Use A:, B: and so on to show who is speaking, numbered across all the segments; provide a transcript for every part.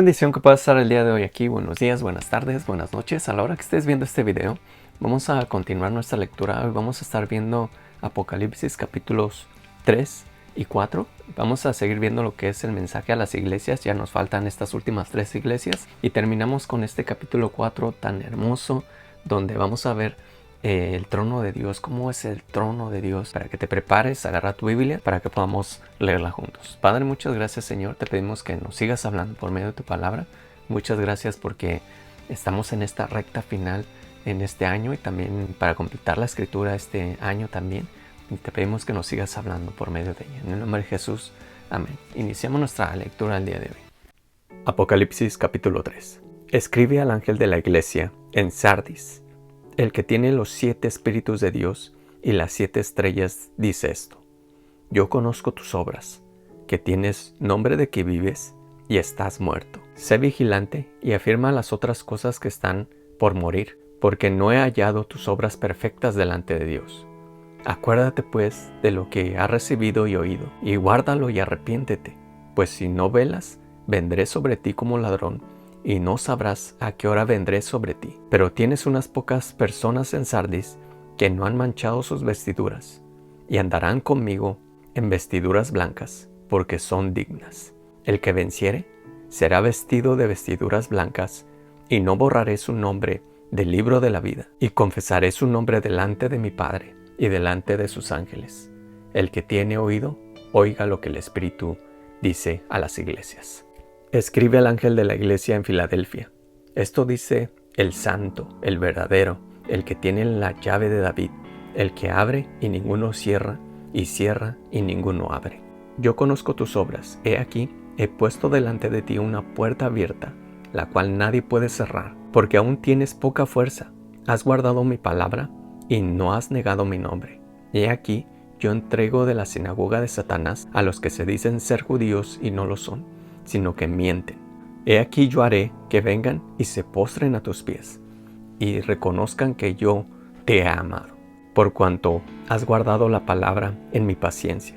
A: Bendición que puedas estar el día de hoy aquí. Buenos días, buenas tardes, buenas noches. A la hora que estés viendo este video, vamos a continuar nuestra lectura. Hoy vamos a estar viendo Apocalipsis capítulos 3 y 4. Vamos a seguir viendo lo que es el mensaje a las iglesias. Ya nos faltan estas últimas 3 iglesias. Y terminamos con este capítulo 4 tan hermoso, donde vamos a ver el trono de Dios, cómo es el trono de Dios, para que te prepares, agarra tu Biblia para que podamos leerla juntos. Padre, muchas gracias, Señor, te pedimos que nos sigas hablando por medio de tu palabra. Muchas gracias porque estamos en esta recta final en este año y también para completar la escritura este año también, y te pedimos que nos sigas hablando por medio de ella. En el nombre de Jesús, amén. Iniciamos nuestra lectura el día de hoy. Apocalipsis capítulo 3. Escribe al ángel de la iglesia en Sardis, el que tiene los 7 espíritus de Dios y las 7 estrellas, dice esto: Yo conozco tus obras, que tienes nombre de que vives y estás muerto. Sé vigilante y afirma las otras cosas que están por morir, porque no he hallado tus obras perfectas delante de Dios. Acuérdate pues de lo que has recibido y oído, y guárdalo y arrepiéntete, pues si no velas, vendré sobre ti como ladrón, y no sabrás a qué hora vendré sobre ti. Pero tienes unas pocas personas en Sardis que no han manchado sus vestiduras, y andarán conmigo en vestiduras blancas, porque son dignas. El que venciere será vestido de vestiduras blancas, y no borraré su nombre del libro de la vida, y confesaré su nombre delante de mi Padre y delante de sus ángeles. El que tiene oído, oiga lo que el Espíritu dice a las iglesias. Escribe al ángel de la iglesia en Filadelfia. Esto dice el santo, el verdadero, el que tiene la llave de David, el que abre y ninguno cierra, y cierra y ninguno abre. Yo conozco tus obras. He aquí, he puesto delante de ti una puerta abierta, la cual nadie puede cerrar, porque aún tienes poca fuerza. Has guardado mi palabra y no has negado mi nombre. He aquí, yo entrego de la sinagoga de Satanás a los que se dicen ser judíos y no lo son, sino que mienten. He aquí yo haré que vengan y se postren a tus pies, y reconozcan que yo te he amado, por cuanto has guardado la palabra en mi paciencia.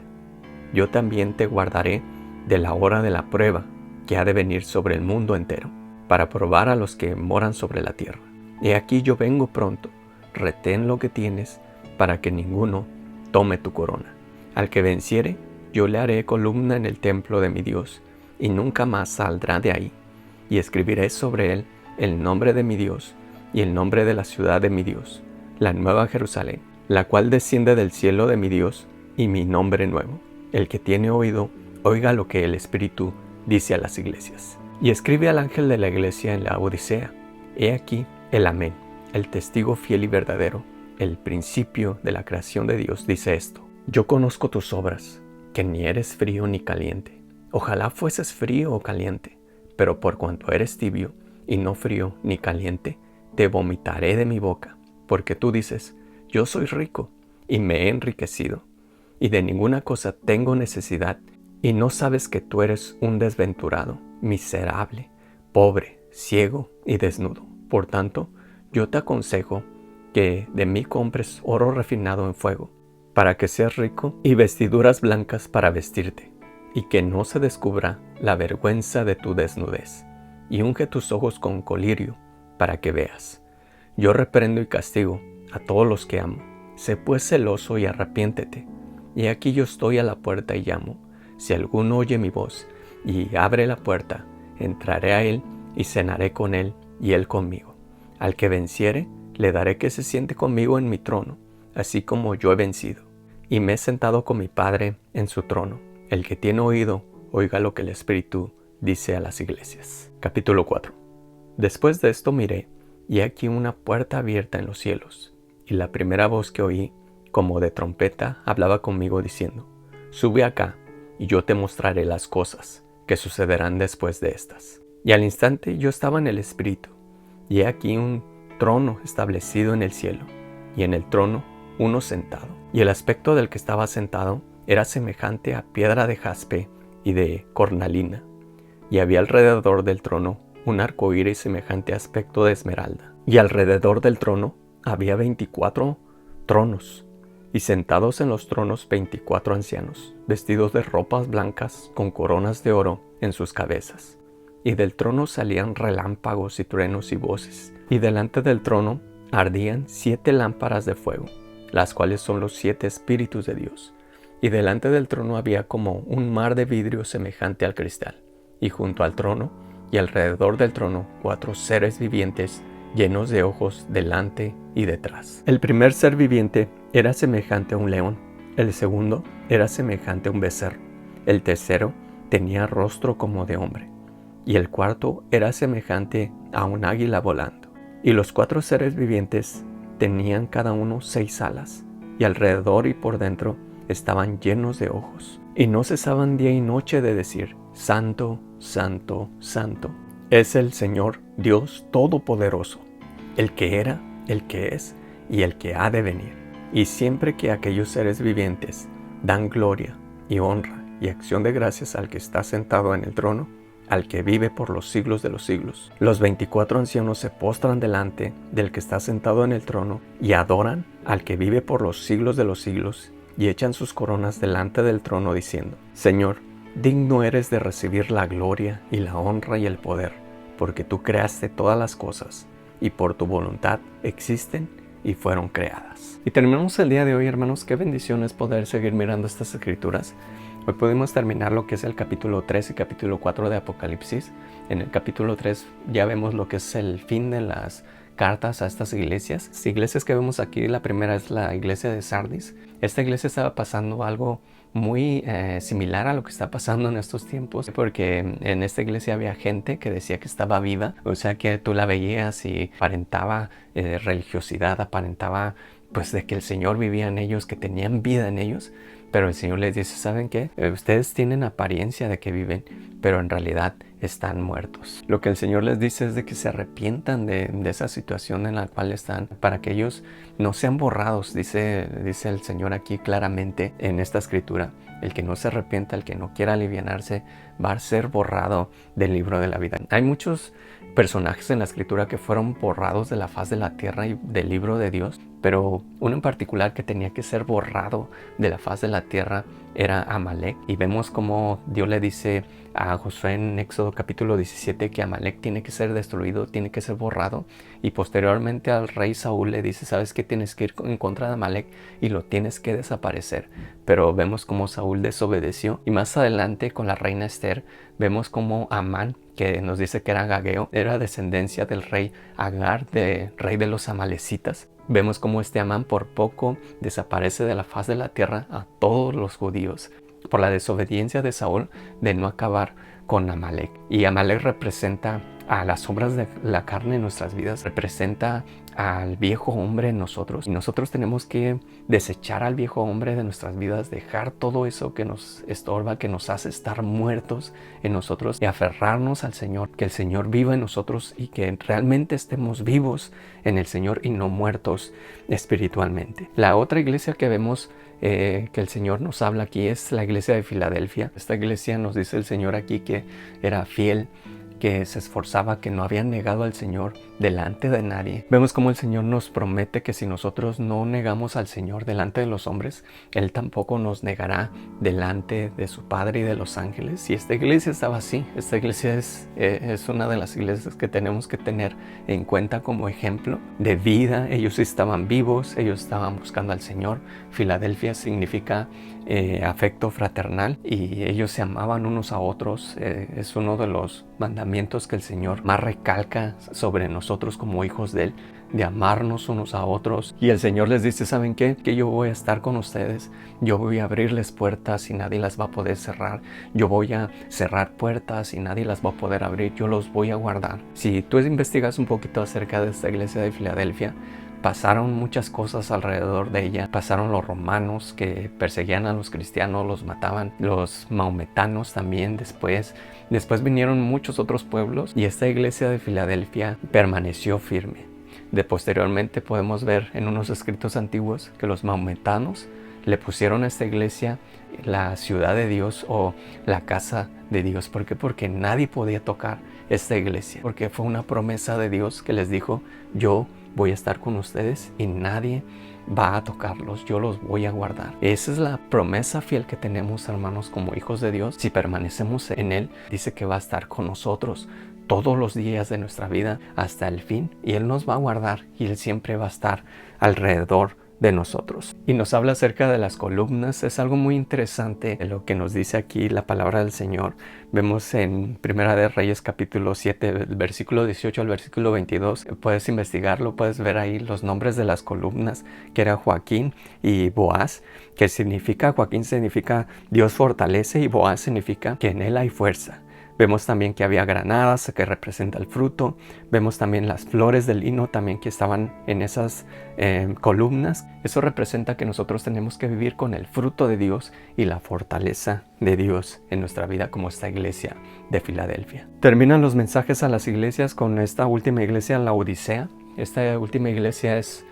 A: Yo también te guardaré de la hora de la prueba que ha de venir sobre el mundo entero, para probar a los que moran sobre la tierra. He aquí yo vengo pronto, retén lo que tienes, para que ninguno tome tu corona. Al que venciere, yo le haré columna en el templo de mi Dios, y nunca más saldrá de ahí. Y escribiré sobre él el nombre de mi Dios y el nombre de la ciudad de mi Dios, la nueva Jerusalén, la cual desciende del cielo de mi Dios, y mi nombre nuevo. El que tiene oído, oiga lo que el Espíritu dice a las iglesias. Y escribe al ángel de la iglesia en la Odisea. He aquí el Amén, el testigo fiel y verdadero, el principio de la creación de Dios, dice esto: Yo conozco tus obras, que ni eres frío ni caliente. Ojalá fueses frío o caliente, pero por cuanto eres tibio y no frío ni caliente, te vomitaré de mi boca, porque tú dices: yo soy rico y me he enriquecido, y de ninguna cosa tengo necesidad, y no sabes que tú eres un desventurado, miserable, pobre, ciego y desnudo. Por tanto, yo te aconsejo que de mí compres oro refinado en fuego, para que seas rico, y vestiduras blancas para vestirte, y que no se descubra la vergüenza de tu desnudez, y unge tus ojos con colirio, para que veas. Yo reprendo y castigo a todos los que amo. Sé pues celoso y arrepiéntete. Y aquí yo estoy a la puerta y llamo. Si alguno oye mi voz y abre la puerta, entraré a él y cenaré con él y él conmigo. Al que venciere, le daré que se siente conmigo en mi trono, así como yo he vencido, y me he sentado con mi Padre en su trono. El que tiene oído, oiga lo que el Espíritu dice a las iglesias. Capítulo 4. Después de esto miré, y aquí una puerta abierta en los cielos, y la primera voz que oí, como de trompeta, hablaba conmigo diciendo: Sube acá, y yo te mostraré las cosas que sucederán después de estas. Y al instante yo estaba en el Espíritu, y he aquí un trono establecido en el cielo, y en el trono uno sentado. Y el aspecto del que estaba sentado era semejante a piedra de jaspe y de cornalina, y había alrededor del trono un arco iris semejante aspecto de esmeralda. Y alrededor del trono había 24 tronos, y sentados en los tronos 24 ancianos, vestidos de ropas blancas con coronas de oro en sus cabezas. y del trono salían relámpagos y truenos y voces. Y delante del trono ardían 7 lámparas de fuego, las cuales son los 7 espíritus de Dios. Y delante del trono había como un mar de vidrio semejante al cristal. Y junto al trono y alrededor del trono 4 seres vivientes llenos de ojos delante y detrás. El primer ser viviente era semejante a un león, el segundo era semejante a un becerro, el tercero tenía rostro como de hombre, y el cuarto era semejante a un águila volando. Y los 4 seres vivientes tenían cada uno 6 alas, y alrededor y por dentro estaban llenos de ojos, y no cesaban día y noche de decir: Santo, Santo, Santo, es el Señor Dios Todopoderoso, el que era, el que es y el que ha de venir. Y siempre que aquellos seres vivientes dan gloria y honra y acción de gracias al que está sentado en el trono, al que vive por los siglos de los siglos, los 24 ancianos se postran delante del que está sentado en el trono y adoran al que vive por los siglos de los siglos, y echan sus coronas delante del trono diciendo: Señor, digno eres de recibir la gloria y la honra y el poder, porque tú creaste todas las cosas, y por tu voluntad existen y fueron creadas. Y terminamos el día de hoy, hermanos. Qué bendición es poder seguir mirando estas escrituras. Hoy podemos terminar lo que es el capítulo 3 y capítulo 4 de Apocalipsis. En el capítulo 3 ya vemos lo que es el fin de las cartas a estas iglesias. Las iglesias que vemos aquí, la primera es la iglesia de Sardis. Esta iglesia estaba pasando algo muy similar a lo que está pasando en estos tiempos, porque en esta iglesia había gente que decía que estaba viva, o sea que tú la veías y aparentaba religiosidad, aparentaba pues de que el Señor vivía en ellos, que tenían vida en ellos. Pero el Señor les dice: ¿saben qué? Ustedes tienen apariencia de que viven, pero en realidad están muertos. Lo que el Señor les dice es de que se arrepientan de esa situación en la cual están, para que ellos no sean borrados. Dice el Señor aquí claramente en esta escritura: el que no se arrepienta, el que no quiera alivianarse, va a ser borrado del libro de la vida. Hay muchos personajes en la escritura que fueron borrados de la faz de la tierra y del libro de Dios, pero uno en particular que tenía que ser borrado de la faz de la tierra era Amalek. Y vemos como Dios le dice a Josué en Éxodo capítulo 17 que Amalek tiene que ser destruido, tiene que ser borrado. Y posteriormente al rey Saúl le dice: sabes que tienes que ir en contra de Amalek y lo tienes que desaparecer. Pero vemos como Saúl desobedeció. Y más adelante con la reina Esther vemos como Amán, que nos dice que era agageo, era descendencia del rey Agar, rey de los amalecitas. Vemos como este Amán por poco desaparece de la faz de la tierra a todos los judíos por la desobediencia de Saúl de no acabar con Amalek. Y Amalek representa a las obras de la carne en nuestras vidas, representa al viejo hombre en nosotros, y nosotros tenemos que desechar al viejo hombre de nuestras vidas, dejar todo eso que nos estorba, que nos hace estar muertos en nosotros, y aferrarnos al Señor, que el Señor viva en nosotros y que realmente estemos vivos en el Señor y no muertos espiritualmente. La otra iglesia que vemos que el Señor nos habla aquí es la iglesia de Filadelfia. Esta iglesia, nos dice el Señor aquí, que era fiel, que se esforzaba, que no habían negado al Señor delante de nadie. Vemos como el Señor nos promete que si nosotros no negamos al Señor delante de los hombres, Él tampoco nos negará delante de su Padre y de los ángeles. Y esta iglesia estaba así. Esta iglesia es una de las iglesias que tenemos que tener en cuenta como ejemplo de vida. Ellos estaban vivos, ellos estaban buscando al Señor. Filadelfia significa afecto fraternal, y ellos se amaban unos a otros. Es uno de los mandamientos que el Señor más recalca sobre nosotros como hijos de Él, de amarnos unos a otros. Y el Señor les dice: ¿saben qué? Que yo voy a estar con ustedes, yo voy a abrirles puertas y nadie las va a poder cerrar, yo voy a cerrar puertas y nadie las va a poder abrir, yo los voy a guardar. Si tú investigas un poquito acerca de esta iglesia de Filadelfia, pasaron muchas cosas alrededor de ella. Pasaron los romanos que perseguían a los cristianos, los mataban, los maometanos también después vinieron muchos otros pueblos, y esta iglesia de Filadelfia permaneció firme. Posteriormente podemos ver en unos escritos antiguos que los maometanos le pusieron a esta iglesia la ciudad de Dios o la casa de Dios. ¿Por qué? Porque nadie podía tocar esta iglesia, porque fue una promesa de Dios que les dijo: yo voy a estar con ustedes y nadie va a tocarlos, yo los voy a guardar. Esa es la promesa fiel que tenemos, hermanos, como hijos de Dios. Si permanecemos en Él, dice que va a estar con nosotros todos los días de nuestra vida hasta el fin, y Él nos va a guardar y Él siempre va a estar alrededor de nosotros. Y nos habla acerca de las columnas. Es algo muy interesante lo que nos dice aquí la palabra del Señor. Vemos en Primera de Reyes capítulo 7, el versículo 18 al versículo 22. Puedes investigarlo, puedes ver ahí los nombres de las columnas, que era Joaquín y Boaz, que significa, Joaquín significa Dios fortalece y Boaz significa que en él hay fuerza. Vemos también que había granadas, que representa el fruto. Vemos también las flores del lino también que estaban en esas columnas. Eso representa que nosotros tenemos que vivir con el fruto de Dios y la fortaleza de Dios en nuestra vida, como esta iglesia de Filadelfia. Terminan los mensajes a las iglesias con esta última iglesia, la Odisea. Esta última iglesia es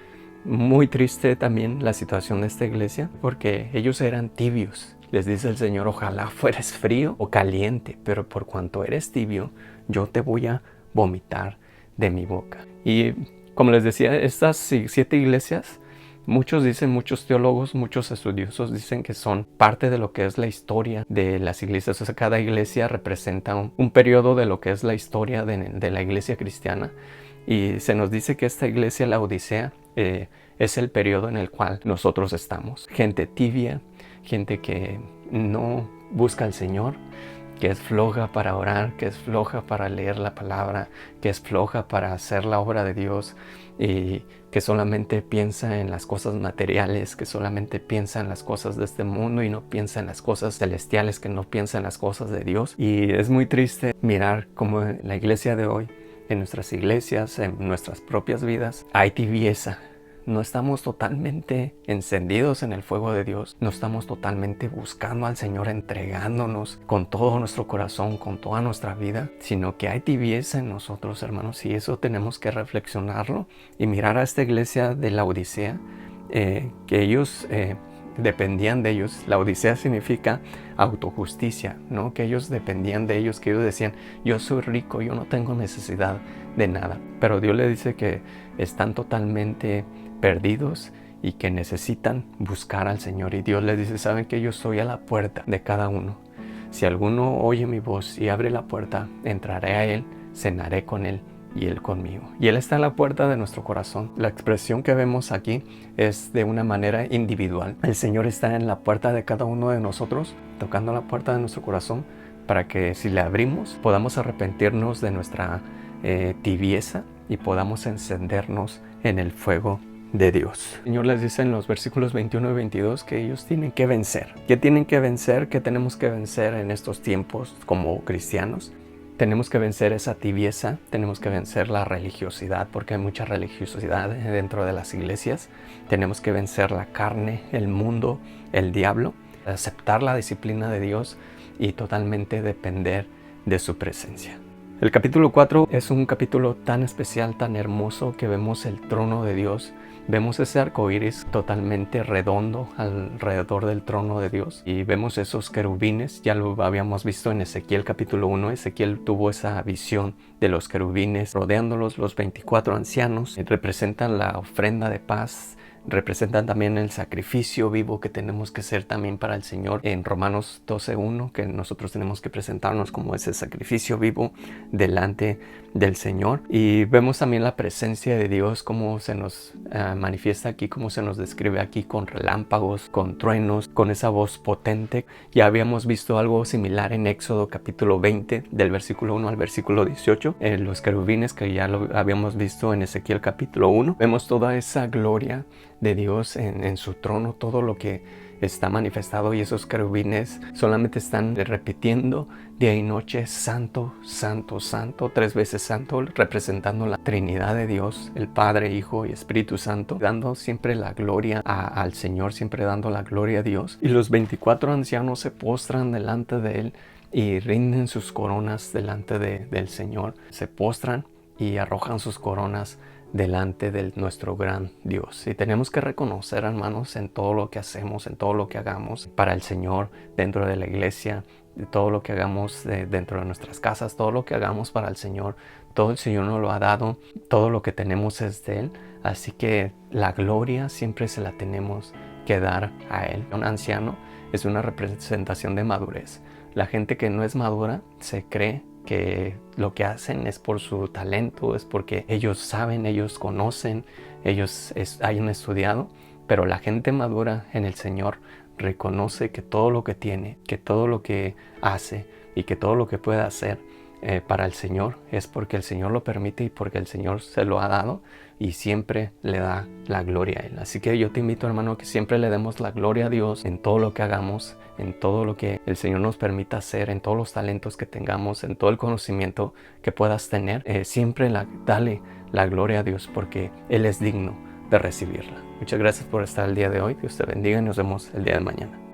A: muy triste también, la situación de esta iglesia, porque ellos eran tibios. Les dice el Señor, ojalá fueres frío o caliente, pero por cuanto eres tibio, yo te voy a vomitar de mi boca. Y como les decía, estas 7 iglesias, muchos teólogos, muchos estudiosos dicen que son parte de lo que es la historia de las iglesias. O sea, cada iglesia representa un periodo de lo que es la historia de la iglesia cristiana. Y se nos dice que esta iglesia, la Odisea, es el periodo en el cual nosotros estamos. Gente tibia, gente que no busca al Señor, que es floja para orar, que es floja para leer la palabra, que es floja para hacer la obra de Dios, y que solamente piensa en las cosas materiales, que solamente piensa en las cosas de este mundo y no piensa en las cosas celestiales, que no piensa en las cosas de Dios. Y es muy triste mirar cómo en la iglesia de hoy, en nuestras iglesias, en nuestras propias vidas, hay tibieza. No estamos totalmente encendidos en el fuego de Dios. No estamos totalmente buscando al Señor, entregándonos con todo nuestro corazón, con toda nuestra vida, sino que hay tibieza en nosotros, hermanos, y eso tenemos que reflexionarlo y mirar a esta iglesia de la Odisea, que ellos dependían de ellos. La Odisea significa autojusticia, ¿no? Que ellos dependían de ellos, que ellos decían, yo soy rico, yo no tengo necesidad de nada. Pero Dios le dice que están totalmente perdidos y que necesitan buscar al Señor. Y Dios les dice, saben que yo estoy a la puerta de cada uno. Si alguno oye mi voz y abre la puerta, entraré a Él, cenaré con Él y Él conmigo. Y Él está a la puerta de nuestro corazón. La expresión que vemos aquí es de una manera individual. El Señor está en la puerta de cada uno de nosotros, tocando la puerta de nuestro corazón, para que si le abrimos podamos arrepentirnos de nuestra tibieza y podamos encendernos en el fuego de Dios. El Señor les dice en los versículos 21 y 22 que ellos tienen que vencer. ¿Qué tienen que vencer? ¿Qué tenemos que vencer en estos tiempos como cristianos? Tenemos que vencer esa tibieza, tenemos que vencer la religiosidad, porque hay mucha religiosidad dentro de las iglesias. Tenemos que vencer la carne, el mundo, el diablo, aceptar la disciplina de Dios y totalmente depender de su presencia. El capítulo 4 es un capítulo tan especial, tan hermoso, que vemos el trono de Dios. Vemos ese arco iris totalmente redondo alrededor del trono de Dios. Y vemos esos querubines, ya lo habíamos visto en Ezequiel capítulo 1. Ezequiel tuvo esa visión de los querubines rodeándolos, los 24 ancianos. Representan la ofrenda de paz. Representan también el sacrificio vivo que tenemos que ser también para el Señor. En Romanos 12:1, que nosotros tenemos que presentarnos como ese sacrificio vivo delante del Señor. Y vemos también la presencia de Dios, como se nos manifiesta aquí, como se nos describe aquí, con relámpagos, con truenos, con esa voz potente. Ya habíamos visto algo similar en Éxodo capítulo 20, del versículo 1 al versículo 18. Los querubines, que ya lo habíamos visto en Ezequiel capítulo 1. Vemos toda esa gloria de Dios en su trono, todo lo que está manifestado, y esos querubines solamente están repitiendo día y noche, santo, santo, santo, 3 veces santo, representando la Trinidad de Dios, el Padre, Hijo y Espíritu Santo, dando siempre la gloria al Señor, siempre dando la gloria a Dios. Y los 24 ancianos se postran delante de Él y rinden sus coronas delante del Señor, se postran y arrojan sus coronas delante de nuestro gran Dios. Y tenemos que reconocer, hermanos, en todo lo que hacemos, en todo lo que hagamos para el Señor, dentro de la iglesia, de todo lo que hagamos dentro de nuestras casas, todo lo que hagamos para el Señor, todo el Señor nos lo ha dado, todo lo que tenemos es de Él. Así que la gloria siempre se la tenemos que dar a Él. Un anciano es una representación de madurez. La gente que no es madura se cree que lo que hacen es por su talento, es porque ellos saben, ellos conocen, ellos hayan estudiado, pero la gente madura en el Señor reconoce que todo lo que tiene, que todo lo que hace y que todo lo que puede hacer para el Señor es porque el Señor lo permite y porque el Señor se lo ha dado y siempre le da la gloria a Él. Así que yo te invito, hermano, que siempre le demos la gloria a Dios en todo lo que hagamos, en todo lo que el Señor nos permita hacer, en todos los talentos que tengamos, en todo el conocimiento que puedas tener. Siempre dale la gloria a Dios porque Él es digno de recibirla. Muchas gracias por estar el día de hoy. Dios te bendiga y nos vemos el día de mañana.